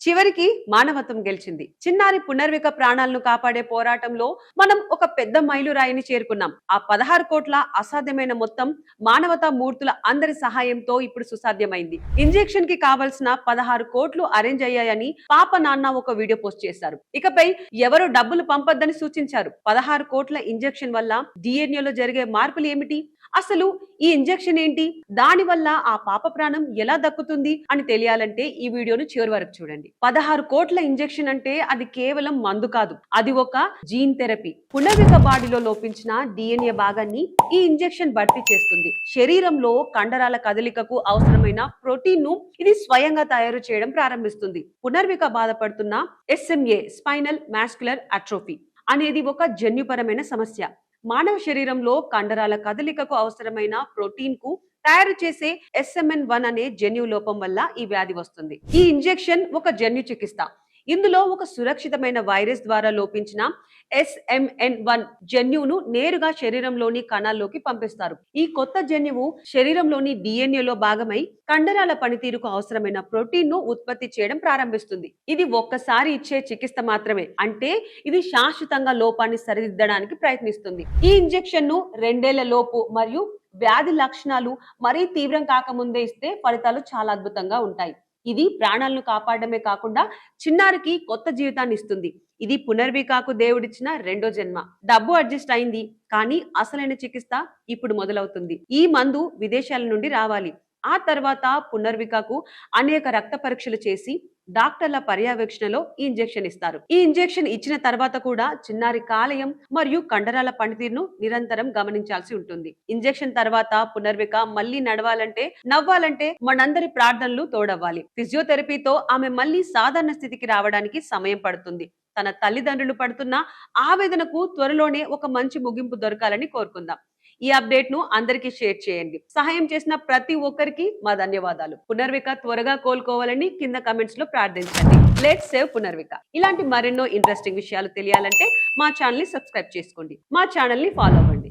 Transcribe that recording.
చివరికి మానవత్వం గెలిచింది. చిన్నారి పునర్విక ప్రాణాలను కాపాడే పోరాటంలో మనం ఒక పెద్ద మైలురాయిని చేరుకున్నాం. ఆ 16 కోట్ల అసాధ్యమైన మొత్తం మానవతా మూర్తుల అందరి సహాయంతో ఇప్పుడు సుసాధ్యమైంది. ఇంజెక్షన్ కి కావలసిన 16 కోట్లు అరేంజ్ అయ్యాయని పాప నాన్న ఒక వీడియో పోస్ట్ చేశారు. ఇకపై ఎవరు డబ్బులు పంపొద్దని సూచించారు. 16 కోట్ల ఇంజెక్షన్ వల్ల డిఎన్ఏలో జరిగే మార్పులు ఏమిటి, అసలు ఈ ఇంజెక్షన్ ఏంటి, దాని వల్ల ఆ పాప ప్రాణం ఎలా దక్కుతుంది అని తెలియాలంటే ఈ వీడియోను చివరి వరకు చూడండి. 16 కోట్ల ఇంజెక్షన్ అంటే అది కేవలం మందు కాదు, అది ఒక జీన్ థెరపీ. పునర్విక బాడీలో లోపించిన డిఎన్ఏ భాగాన్ని ఈ ఇంజెక్షన్ భర్తీ చేస్తుంది. శరీరంలో కండరాల కదలికకు అవసరమైన ప్రోటీన్ ను ఇది స్వయంగా తయారు చేయడం ప్రారంభిస్తుంది. పునర్విక బాధపడుతున్న SMA స్పైనల్ మాస్క్యులర్ అట్రోఫీ అనేది ఒక జన్యుపరమైన సమస్య. మానవ శరీరంలో కండరాల కదలికకు అవసరమైన ప్రోటీన్ కు తయారు చేసే SMN1 అనే జన్యు లోపం వల్ల ఈ వ్యాధి వస్తుంది. ఈ ఇంజెక్షన్ ఒక జన్యు చికిత్స. ఇందులో ఒక సురక్షితమైన వైరస్ ద్వారా లోపించిన SMN1 జన్యువును నేరుగా శరీరంలోని కణాల్లోకి పంపిస్తారు. ఈ కొత్త జన్యువు శరీరంలోని డిఎన్ఏలో భాగమై కండరాల పనితీరుకు అవసరమైన ప్రోటీన్ ను ఉత్పత్తి చేయడం ప్రారంభిస్తుంది. ఇది ఒక్కసారి ఇచ్చే చికిత్స మాత్రమే, అంటే ఇది శాశ్వతంగా లోపాన్ని సరిదిద్దడానికి ప్రయత్నిస్తుంది. ఈ ఇంజెక్షన్ ను 2 ఏళ్ల లోపు మరియు వ్యాధి లక్షణాలు మరీ తీవ్రం కాకముందే ఇస్తే ఫలితాలు చాలా అద్భుతంగా ఉంటాయి. ఇది ప్రాణాలను కాపాడమే కాకుండా చిన్నారికి కొత్త జీవితాన్ని ఇస్తుంది. ఇది పునర్వికాకు దేవుడిచ్చిన రెండో జన్మ. డబ్బు అడ్జస్ట్ అయింది, కానీ అసలైన చికిత్స ఇప్పుడు మొదలవుతుంది. ఈ మందు విదేశాల నుండి రావాలి. ఆ తర్వాత పునర్వికాకు అనేక రక్త పరీక్షలు చేసి డాక్టర్ల పర్యవేక్షణలో ఈ ఇంజెక్షన్ ఇస్తారు. ఈ ఇంజెక్షన్ ఇచ్చిన తర్వాత కూడా చిన్నారి కాలేయం మరియు కండరాల పనితీరును నిరంతరం గమనించాల్సి ఉంటుంది. ఇంజెక్షన్ తర్వాత పునర్విక మళ్ళీ నడవాలంటే, నవ్వాలంటే మనందరి ప్రార్థనలు తోడవ్వాలి. ఫిజియోథెరపీతో ఆమె మళ్ళీ సాధారణ స్థితికి రావడానికి సమయం పడుతుంది. తన తల్లిదండ్రులు పడుతున్న ఆవేదనకు త్వరలోనే ఒక మంచి ముగింపు దొరకాలని కోరుకుందాం. ఈ అప్డేట్ ను అందరికీ షేర్ చేయండి. సహాయం చేసిన ప్రతి ఒక్కరికి మా ధన్యవాదాలు. పునర్విక త్వరగా కోలుకోవాలని కింద కమెంట్స్ లో ప్రార్థించండి. Let's save Punarvika. ఇలాంటి మరెన్నో ఇంట్రెస్టింగ్ విషయాలు తెలియాలంటే మా ఛానల్ ని సబ్స్క్రైబ్ చేసుకోండి, మా ఛానల్ ని ఫాలో అవ్వండి.